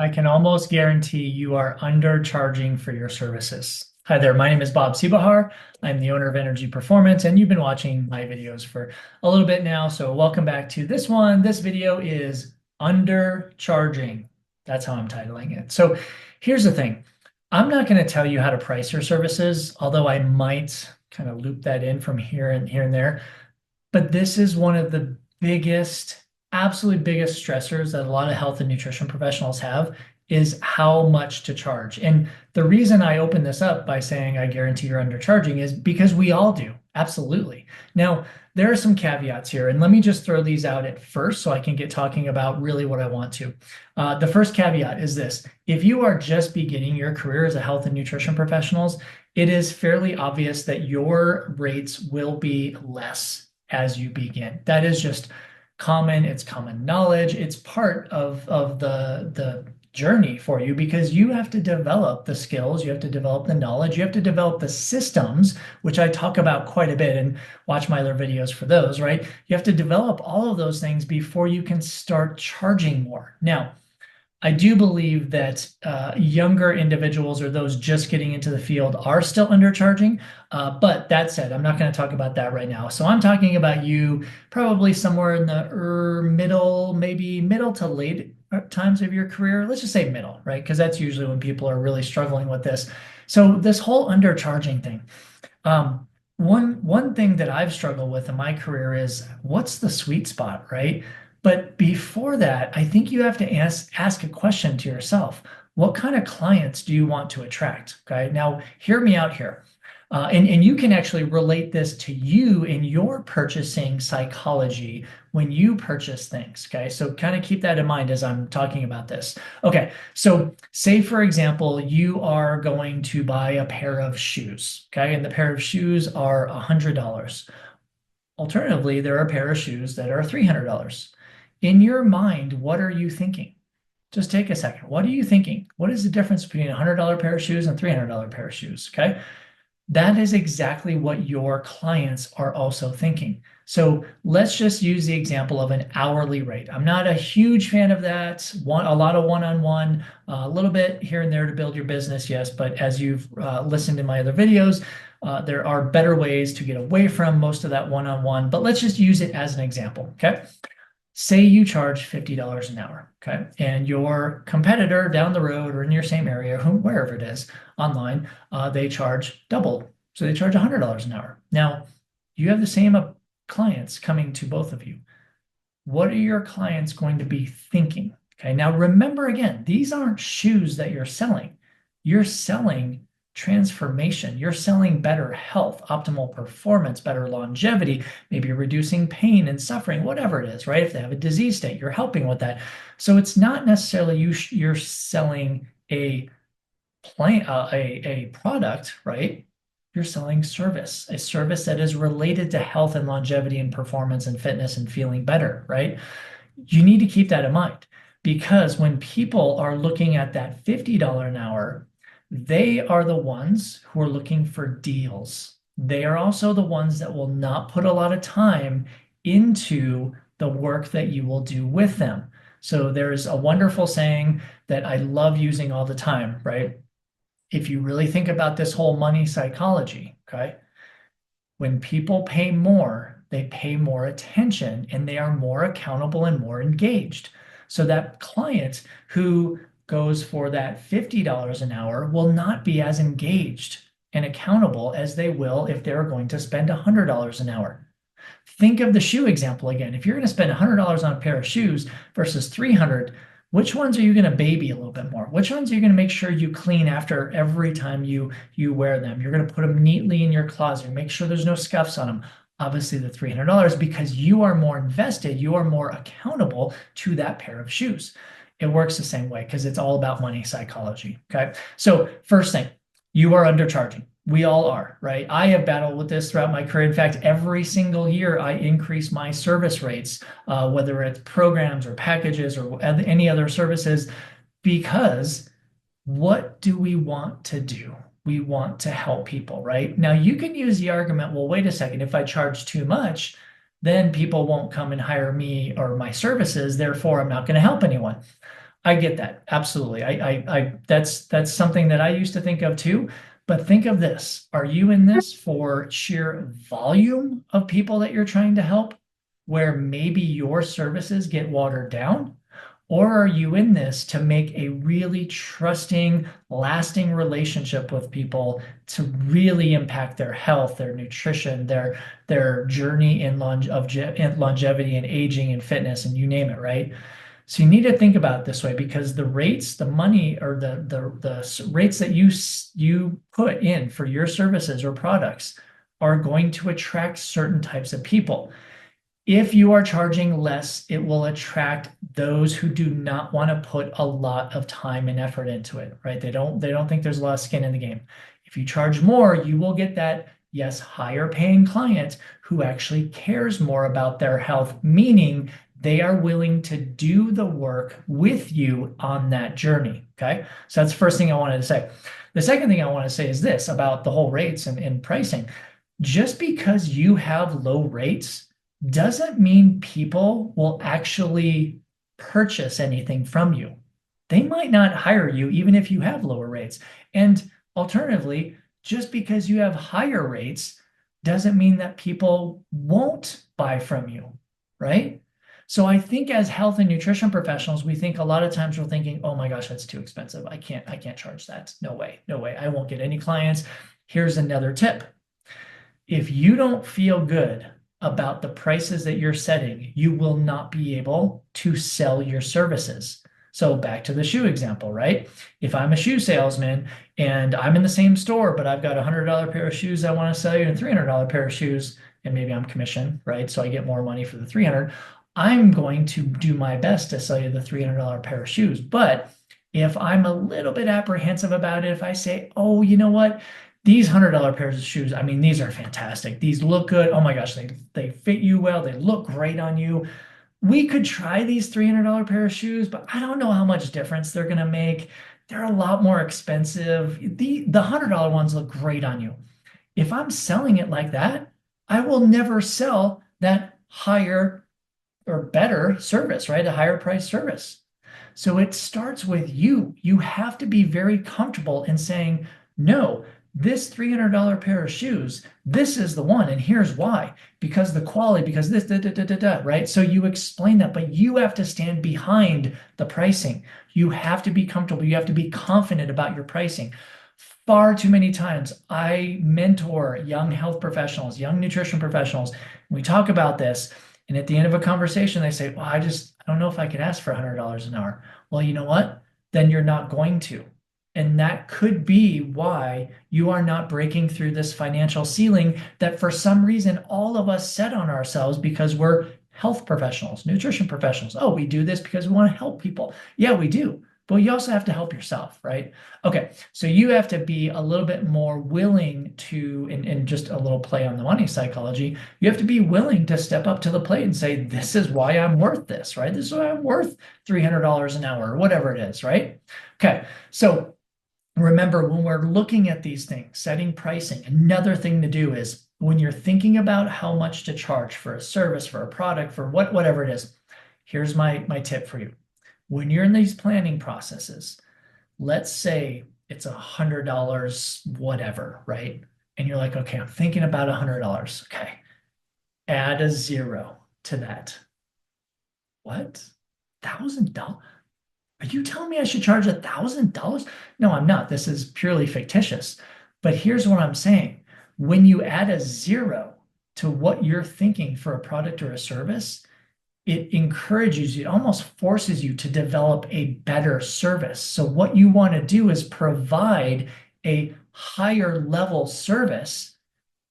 I can almost guarantee you are undercharging for your services. Hi there, my name is Bob Seebohar. I'm the owner of Energy Performance, and you've been watching my videos for a little bit now. So welcome back to this one. This video is undercharging. That's how I'm titling it. So here's the thing. I'm not going to tell you how to price your services, although I might kind of loop that in from here and there. But this is one of the biggest, absolutely biggest stressors that a lot of health and nutrition professionals have is how much to charge. And the reason I open this up by saying I guarantee you're undercharging is because we all do. Absolutely. Now, there are some caveats here, and let me just throw these out at first so I can get talking about really what I want to. The first caveat is this. If you are just beginning your career as a health and nutrition professionals, it is fairly obvious that your rates will be less as you begin. That is just common. It's common knowledge. It's part of the journey for you because you have to develop the skills, you have to develop the knowledge, you have to develop the systems, which I talk about quite a bit, and watch my other videos for those, right? You have to develop all of those things before you can start charging more. Now, I do believe that younger individuals or those just getting into the field are still undercharging. But that said, I'm not going to talk about that right now. So I'm talking about you probably somewhere in the middle, maybe middle to late times of your career. Let's just say middle, right? Because that's usually when people are really struggling with this. So this whole undercharging thing. One thing that I've struggled with in my career is what's the sweet spot, right? But before that, I think you have to ask a question to yourself. What kind of clients do you want to attract? Okay. Now, hear me out here. And you can actually relate this to you in your purchasing psychology when you purchase things. Okay. So kind of keep that in mind as I'm talking about this. Okay. So say, for example, you are going to buy a pair of shoes. Okay. And the pair of shoes are $100. Alternatively, there are a pair of shoes that are $300. In your mind, what are you thinking? Just take a second. What are you thinking? What is the difference between a $100 pair of shoes and $300 pair of shoes? Okay. That is exactly what your clients are also thinking. So let's just use the example of an hourly rate. I'm not a huge fan of that. A lot of one-on-one, a little bit here and there to build your business, yes. But as you've listened to my other videos, there are better ways to get away from most of that one-on-one. But let's just use it as an example, okay? Say you charge $50 an hour, okay? And your competitor down the road or in your same area, wherever it is, online, they charge double. So they charge $100 an hour. Now, you have the same clients coming to both of you. What are your clients going to be thinking? Okay, now remember again, these aren't shoes that you're selling. You're selling transformation. You're selling better health, optimal performance, better longevity, maybe reducing pain and suffering, whatever it is, right? If they have a disease state, you're helping with that. So it's not necessarily you're selling a product, right? You're selling service, a service that is related to health and longevity and performance and fitness and feeling better, right? You need to keep that in mind because when people are looking at that $50 an hour, they are the ones who are looking for deals. They are also the ones that will not put a lot of time into the work that you will do with them. So there's a wonderful saying that I love using all the time, right? If you really think about this whole money psychology, okay? When people pay more, they pay more attention and they are more accountable and more engaged. So that client who goes for that $50 an hour will not be as engaged and accountable as they will if they're going to spend $100 an hour. Think of the shoe example again. If you're going to spend $100 on a pair of shoes versus 300, which ones are you going to baby a little bit more? Which ones are you going to make sure you clean after every time you wear them? You're going to put them neatly in your closet, make sure there's no scuffs on them. Obviously the $300 because you are more invested, you are more accountable to that pair of shoes. It works the same way because it's all about money psychology, okay? So first thing, you are undercharging. We all are, right? I have battled with this throughout my career. In fact, every single year I increase my service rates, whether it's programs or packages or any other services, because what do we want to do? We want to help people, right? Now you can use the argument, well, wait a second, if I charge too much, then people won't come and hire me or my services, therefore I'm not going to help anyone. I get that. Absolutely. That's something that I used to think of too. But think of this. Are you in this for sheer volume of people that you're trying to help, where maybe your services get watered down? Or are you in this to make a really trusting, lasting relationship with people to really impact their health, their nutrition, their journey in longevity and aging and fitness and you name it, right? So you need to think about it this way because the rates, the money, or the rates that you put in for your services or products are going to attract certain types of people. If you are charging less, it will attract those who do not want to put a lot of time and effort into it, right? They don't think there's a lot of skin in the game. If you charge more, you will get that, yes, higher paying client who actually cares more about their health, meaning they are willing to do the work with you on that journey. Okay. So that's the first thing I wanted to say. The second thing I want to say is this about the whole rates and pricing. Just because you have low rates doesn't mean people will actually purchase anything from you. They might not hire you even if you have lower rates. And alternatively, just because you have higher rates doesn't mean that people won't buy from you, right? So I think as health and nutrition professionals, we think a lot of times we're thinking, "Oh my gosh, that's too expensive. I can't charge that. No way. No way. I won't get any clients." Here's another tip. If you don't feel good about the prices that you're setting, you will not be able to sell your services. So back to the shoe example, right? If I'm a shoe salesman and I'm in the same store, but I've got a $100 pair of shoes I want to sell you and a $300 pair of shoes, and maybe I'm commission, right? So I get more money for the 300. I'm going to do my best to sell you the $300 pair of shoes. But if I'm a little bit apprehensive about it, if I say, oh, you know what? These $100 pairs of shoes, I mean, these are fantastic. These look good. Oh my gosh, they fit you well. They look great on you. We could try these $300 pair of shoes, but I don't know how much difference they're going to make. They're a lot more expensive. The $100 ones look great on you. If I'm selling it like that, I will never sell that higher or better service, right? A higher price service. So it starts with you. You have to be very comfortable in saying, no, this $300 pair of shoes, this is the one. And here's why. Because the quality, because this, da, da, da, da, da, right? So you explain that, but you have to stand behind the pricing. You have to be comfortable. You have to be confident about your pricing. Far too many times, I mentor young health professionals, young nutrition professionals. We talk about this. And at the end of a conversation, they say, well, I don't know if I could ask for $100 an hour. Well, you know what? Then you're not going to. And that could be why you are not breaking through this financial ceiling that for some reason all of us set on ourselves because we're health professionals, nutrition professionals. Oh, we do this because we want to help people. Yeah, we do. But you also have to help yourself, right? Okay, so you have to be a little bit more willing to, and just a little play on the money psychology, you have to be willing to step up to the plate and say, this is why I'm worth this, right? This is why I'm worth $300 an hour or whatever it is, right? Okay, so remember, when we're looking at these things, setting pricing, another thing to do is when you're thinking about how much to charge for a service, for a product, for whatever it is, here's my tip for you. When you're in these planning processes, let's say it's $100, whatever, right? And you're like, okay, I'm thinking about $100. Okay. Add a zero to that. What? $1,000? Are you telling me I should charge $1,000? No, I'm not. This is purely fictitious. But here's what I'm saying. When you add a zero to what you're thinking for a product or a service, it encourages you, it almost forces you to develop a better service. So what you want to do is provide a higher level service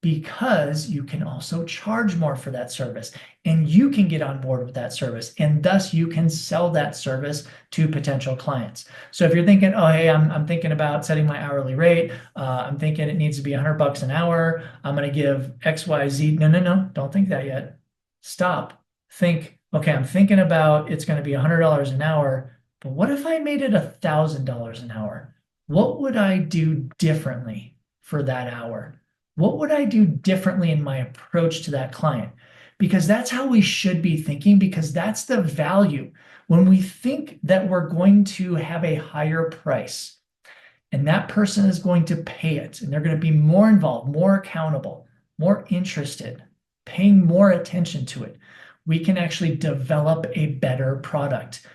because you can also charge more for that service and you can get on board with that service and thus you can sell that service to potential clients. So if you're thinking, oh, hey, I'm thinking about setting my hourly rate. I'm thinking it needs to be $100 an hour. I'm going to give X, Y, Z. No, don't think that yet. Stop. Think, okay, I'm thinking about it's going to be $100 an hour, but what if I made it $1,000 an hour? What would I do differently for that hour? What would I do differently in my approach to that client? Because that's how we should be thinking, because that's the value. When we think that we're going to have a higher price and that person is going to pay it and they're going to be more involved, more accountable, more interested, paying more attention to it, we can actually develop a better product.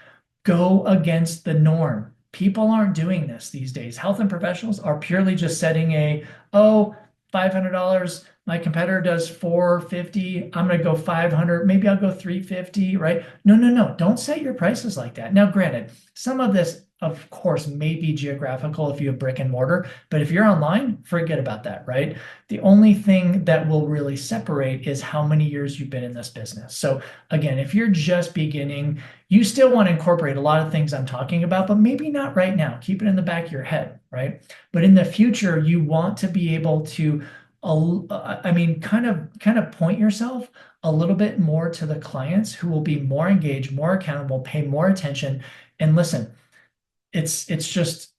Go against the norm. People aren't doing this these days. Health and professionals are purely just setting oh, $500. My competitor does 450. I'm going to go 500. Maybe I'll go 350, right? No, no, no. Don't set your prices like that. Now, granted, some of this, of course, may be geographical if you have brick and mortar, but if you're online, forget about that, right? The only thing that will really separate is how many years you've been in this business. So again, if you're just beginning, you still want to incorporate a lot of things I'm talking about, but maybe not right now. Keep it in the back of your head, right? But in the future, you want to be able to, kind of point yourself a little bit more to the clients who will be more engaged, more accountable, pay more attention. And listen, it's just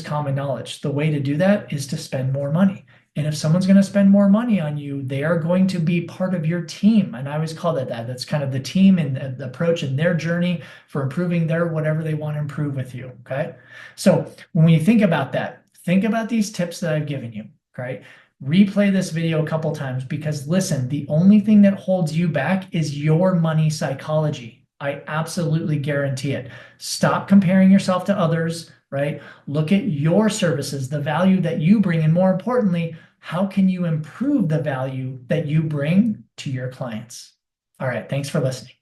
common knowledge. The way to do that is to spend more money. And if someone's going to spend more money on you, they are going to be part of your team. And I always call that. That's kind of the team and the approach and their journey for improving their whatever they want to improve with you. Okay. So when you think about that, think about these tips that I've given you. Okay. Replay this video a couple times because listen, the only thing that holds you back is your money psychology. I absolutely guarantee it. Stop comparing yourself to others, right? Look at your services, the value that you bring, and more importantly, how can you improve the value that you bring to your clients? All right, thanks for listening.